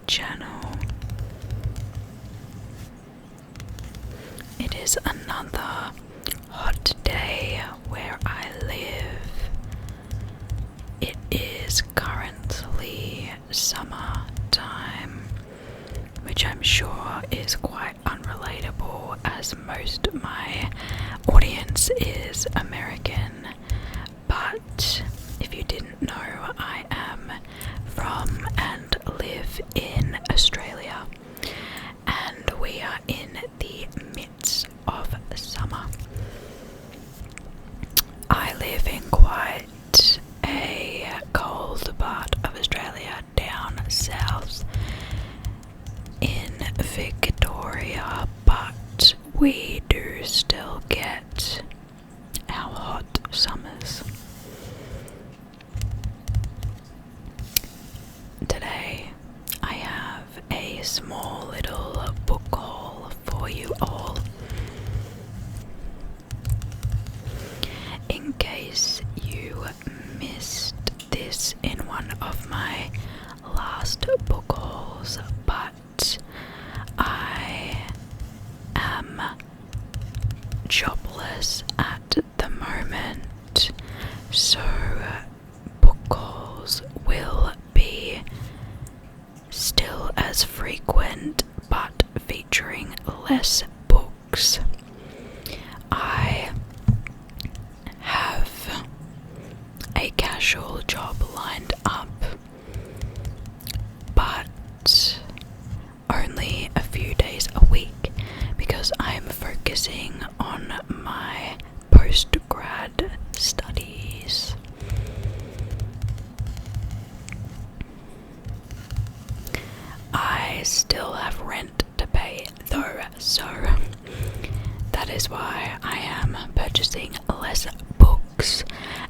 channel. It is another hot day where I live. It is currently summertime, which I'm sure is quite unrelatable as most of my audience is American. But if you didn't know, I am from and live in Australia, and we are in the midst of summer. I live in quite a cold part of Australia, down south in Victoria, but we do still get our hot summers. Today I have a small little book haul for you all. In case you missed this in one of my last book hauls, but I am jobless at the moment, so book hauls will be still as frequent but featuring less books. I have a casual job lined up, but only a few days a week because I'm focusing on my post-grad studies. I still have rent to pay though, so that is why I am purchasing less books,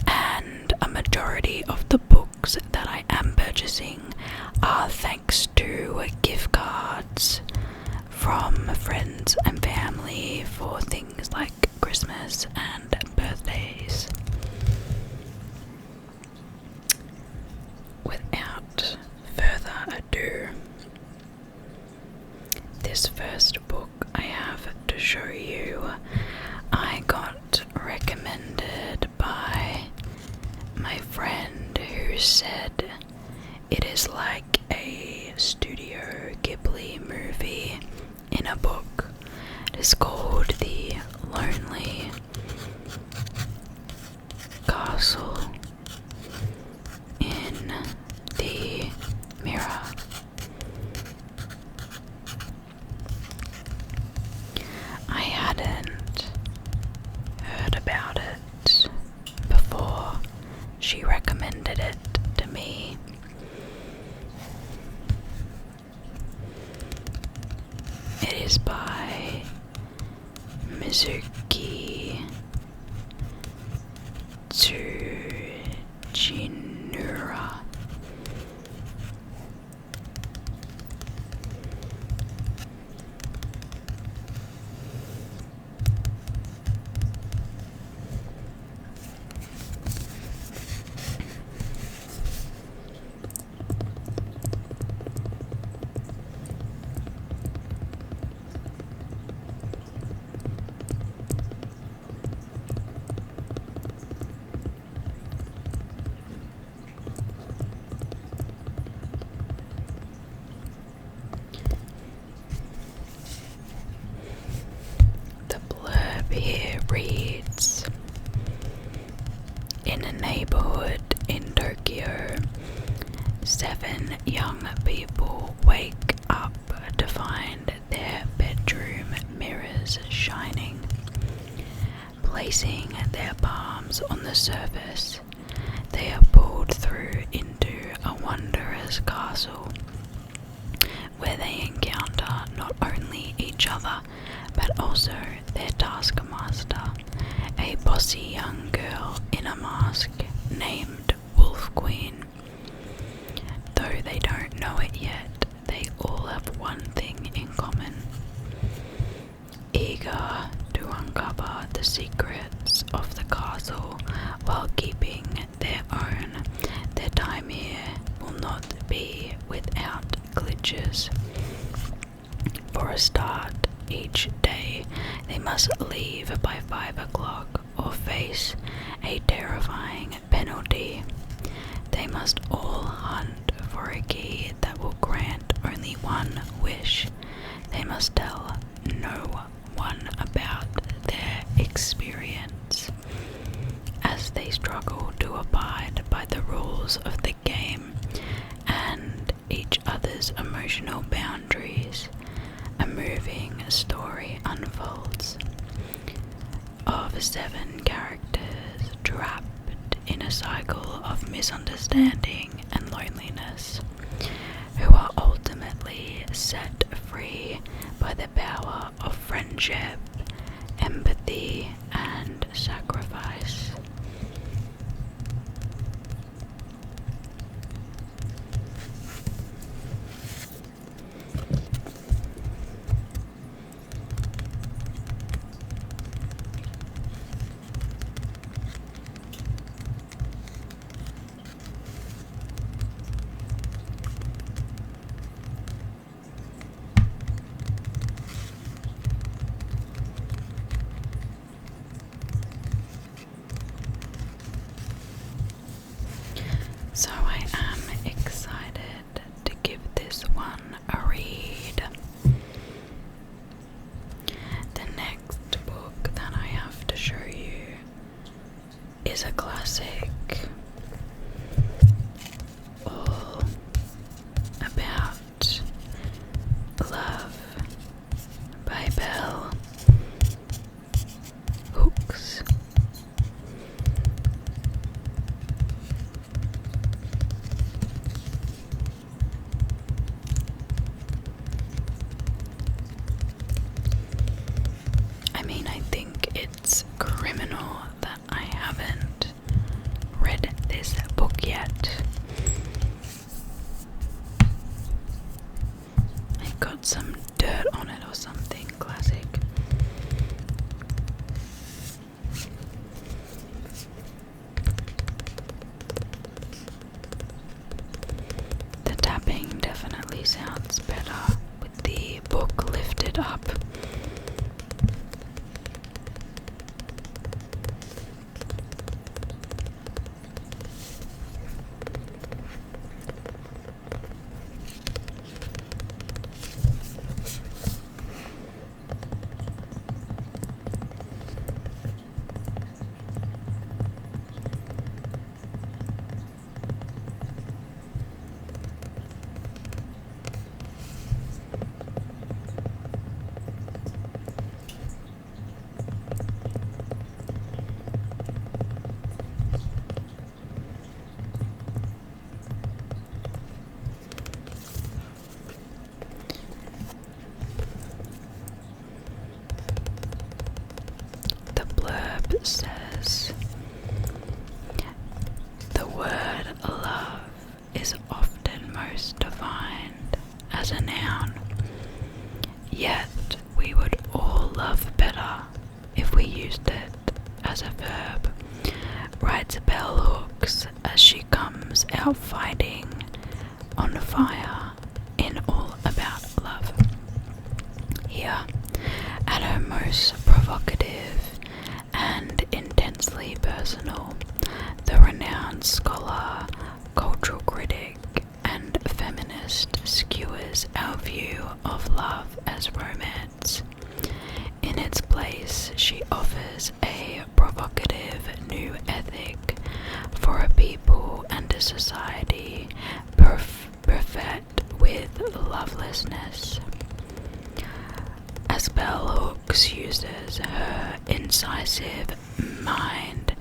and a majority of the books that I am purchasing are thanks to gift cards from friends and family for things like Christmas and birthdays. Without further ado, this first book I have to show you, I got recommended by my friend who said it is like a Studio Ghibli movie in a book. It is called The Lonely Castle in the Mirror. I hadn't heard about it before she recommended it to me. It is by Mizuki Tsujinura. Here reads, in a neighborhood in Tokyo, 7 young people wake up to find their bedroom mirrors shining. Placing their palms on the surface, they are pulled through into a wondrous castle where they encounter not only each other but also their taskmaster, a bossy young girl in a mask named Wolf Queen. Though they don't know it yet, they all have one thing in common: eager to uncover the secrets of the castle while keeping their own. Their time here will not be without glitches. stages. For a start, each day they must leave by 5 o'clock or face a terrifying penalty. They must all hunt for a key that will grant only one wish. They must tell no one about their experience. As they struggle to abide by the rules of the game and each other's emotional boundaries, a moving story unfolds of 7 characters trapped in a cycle of misunderstanding and loneliness, who are ultimately set free by the power of friendship, empathy, and sacrifice. So I am excited to give this one a read. The next book that I have to show you is a classic, all about love by Bell Hooks. I think it's criminal that I haven't read this book yet. It got some dirt on it or something. Classic. The tapping definitely sounds better with the book lifted up. Blurb says, the word love is often most defined as a noun, yet we would all love better if we used it as a verb, writes Bell Hooks as she comes out fighting on fire in All About Love. Here, at her most provocative and intensely personal, the renowned scholar, cultural critic, and feminist skewers our view of love as romance. In its place, she offers a provocative new ethic for a people and a society perfect with lovelessness. As Bell Hooks uses her incisive mind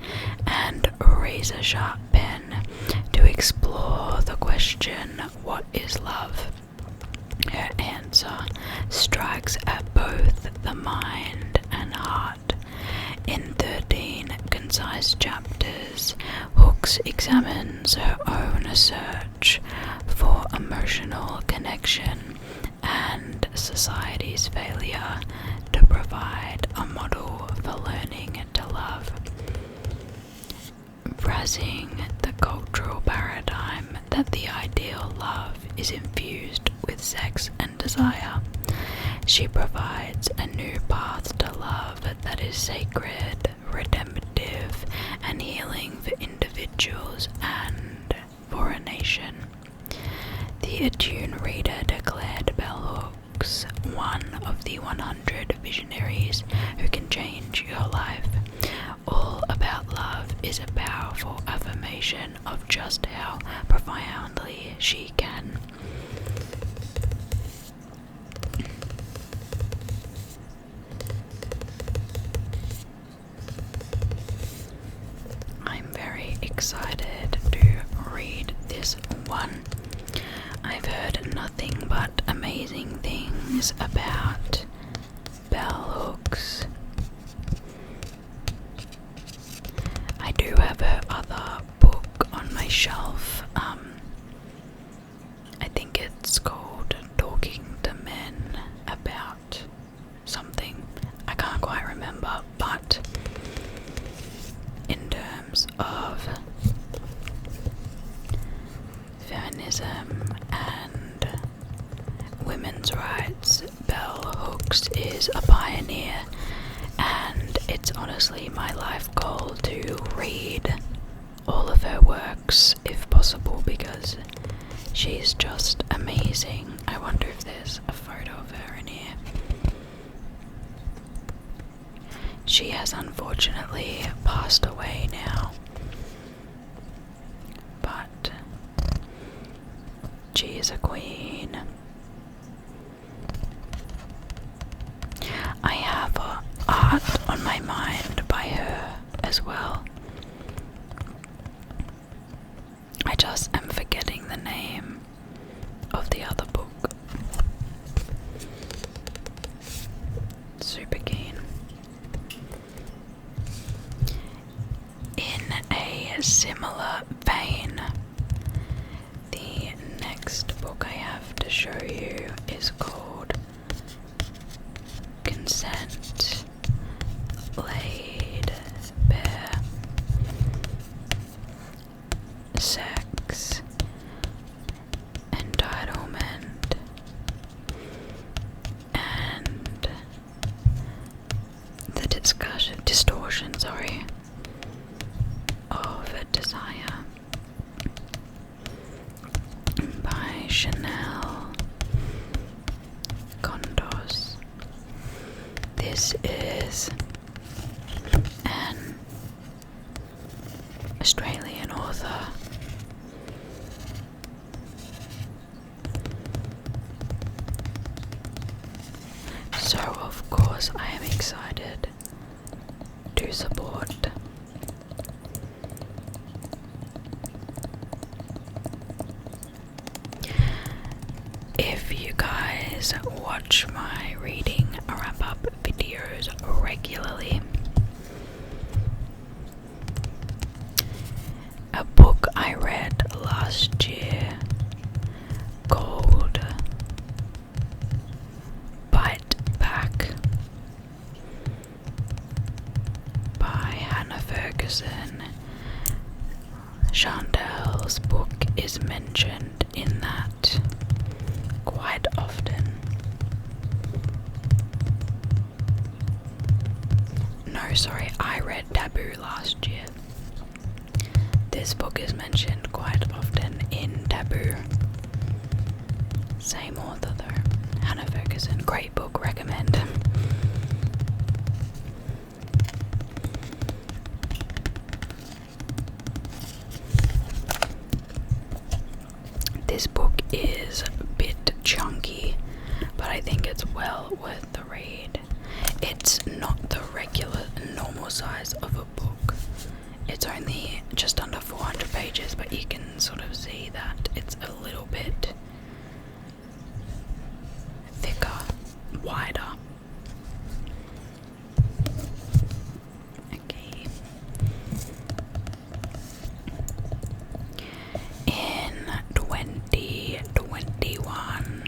and razor-sharp pen to explore the question, what is love? Her answer strikes at both the mind and heart. In 13 concise chapters, Hooks examines her own search for emotional connection and society's failure to provide a model for learning to love. Razzing the cultural paradigm that that the ideal love is infused with sex and desire. She provides a new path to love that is sacred, redemptive, and healing for individuals and for a nation. The attuned reader declared Bell Hooks one of the 100 visionaries who can change your life. All About Love is a powerful affirmation of just how profoundly she can. I'm very excited to read this one. I've heard nothing but amazing things about Bell Hooks. I do have her other book on my shelf. I think it's called Talking to Men About something. I can't quite remember, but in terms of feminism and women's rights, Bell Hooks is a pioneer, and it's honestly my life goal to read all of her works if possible, because she's just amazing. I wonder if there's a photo of her in here. She has unfortunately passed away now, but she is a queen. I have art on my mind by her as well. I just am forgetting the name of the other book. Super keen. In a similar vein, the next book I have to show you is called Consent Laid Bare. Sex, entitlement, and the distortion, of desire, by Chanel Condos. This is an Australian author. So of course I am excited to support. If you guys watch my reading wrap-up videos regularly, a book I read last year called Bite Back by Hannah Ferguson. Chantel's book is mentioned in that quite often. No, sorry, I read Taboo last year. This book is mentioned quite often in Taboo. Same author though, Hannah Ferguson. Great book, recommend. This book is a bit chunky, but I think it's well worth the read. It's not the regular, normal size of a book. It's only just under 400 pages, but you can sort of see that it's a little bit thicker, wider. Okay. In 2021,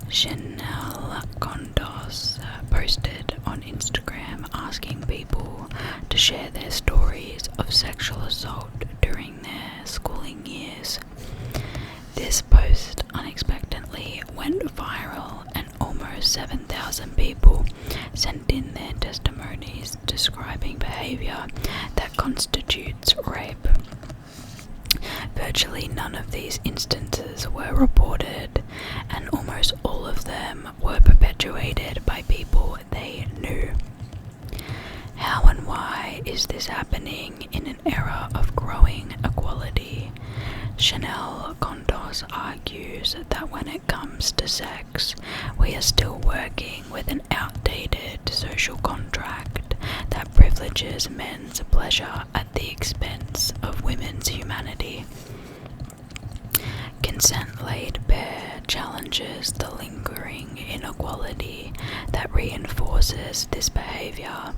Chanel Condos posted on Instagram asking people to share their stories of sexual assault during their schooling years. This post unexpectedly went viral, and almost 7,000 people sent in their testimonies describing behavior that constitutes rape. Virtually none of these instances were reported, and almost all of them were perpetuated by people they knew. How and why is this happening in an era of growing equality? Chanel Contos argues that when it comes to sex, we are still working with an outdated social contract that privileges men's pleasure at the expense of women's humanity. Consent laid bare challenges the lingering inequality that reinforces this behavior.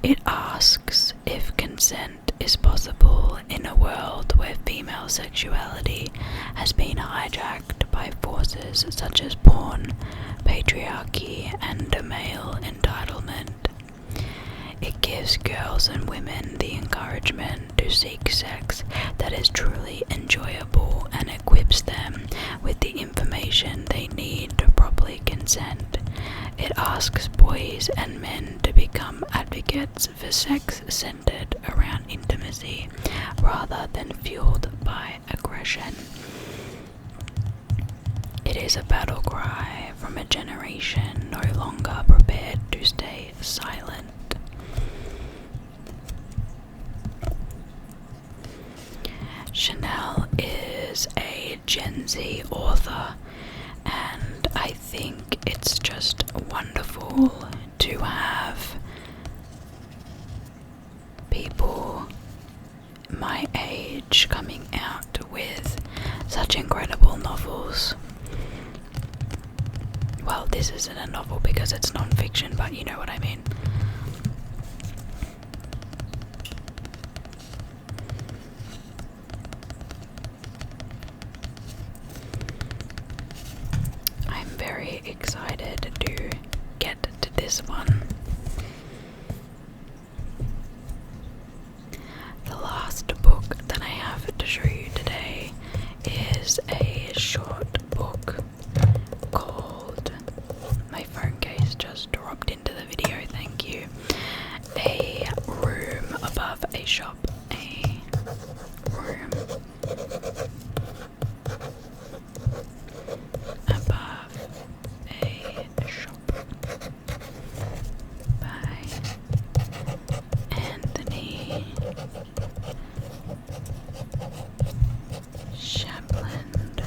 It asks if consent is possible in a world where female sexuality has been hijacked by forces such as porn, patriarchy, and male entitlement. It gives girls and women the encouragement to seek sex that is truly enjoyable and equips them with the information they need to properly consent. It asks boys and men to become advocates for sex centered around intimacy rather than fueled by aggression. It is a battle cry from a generation no longer prepared to stay silent. Chanel is a Gen Z author, and I think it's just wonderful to have people my age coming out with such incredible novels. Well, this isn't a novel because it's non-fiction, but you know what I mean. I'm very excited to get to this one. The last book that I have to show you today is a short book called, my phone case just dropped into the video, thank you, A Room Above a Shop. A room above a shop by Anthony Shapland.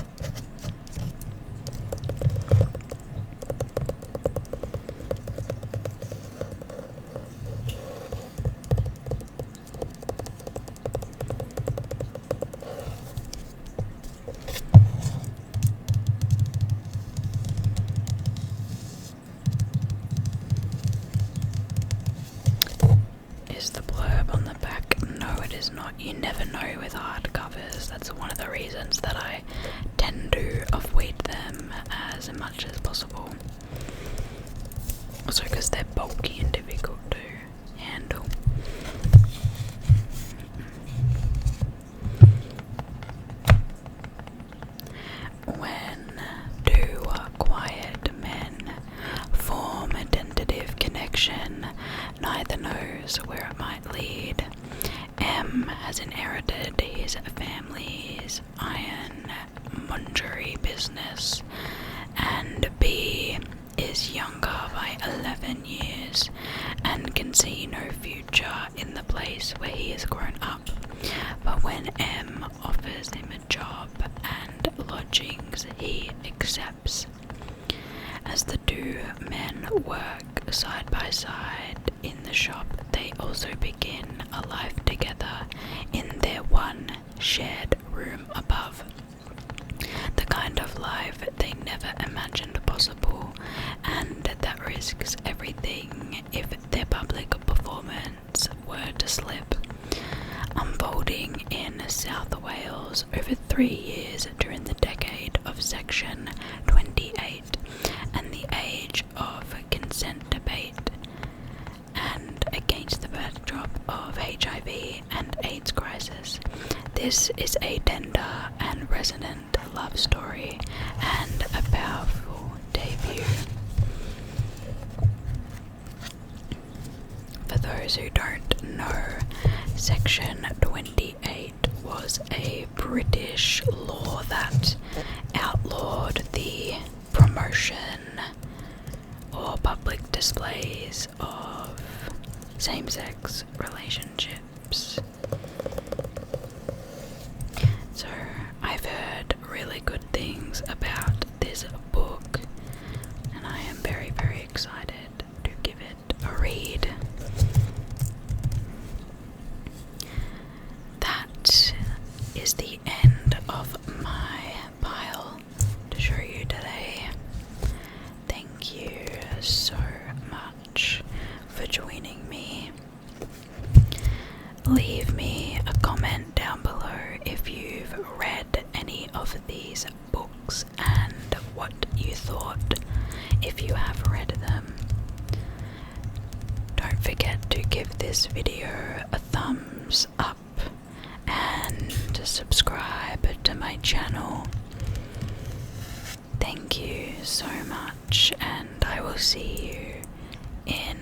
Is the blurb on the back? No, it is not. You never know with hardcovers. That's one of the reasons that I tend to avoid them as much as possible. Also because they're bulky and difficult to handle. When two quiet men form a tentative connection, neither knows where it might lead. M has inherited his family's ironmongery business, and B is younger by 11 years and can see no future in the place where he has grown up. But when M offers him a job and lodgings, he accepts. As the two men work side by side in the shop, they also begin a life together in their one shared room above. The kind of life they never imagined possible, and that risks everything if their public performance were to slip. Unfolding in South Wales over 3 years during the decade of Section 28 and the age of consent debate, and against the backdrop of HIV and AIDS crisis. This is a tender and resonant love story and a powerful debut. For those who don't know, Section 28 was a British law that outlawed the promotion or public displays of same-sex relationships. So I've heard really good things about this book, and I am very, very excited to give it a read. That is the end of my pile to show you today. Thank you so much for joining me. Leave me a comment down below if you've read any of these books and what you thought if you have read them. Don't forget to give this video a thumbs up and to subscribe to my channel. Thank you so much, and I will see you in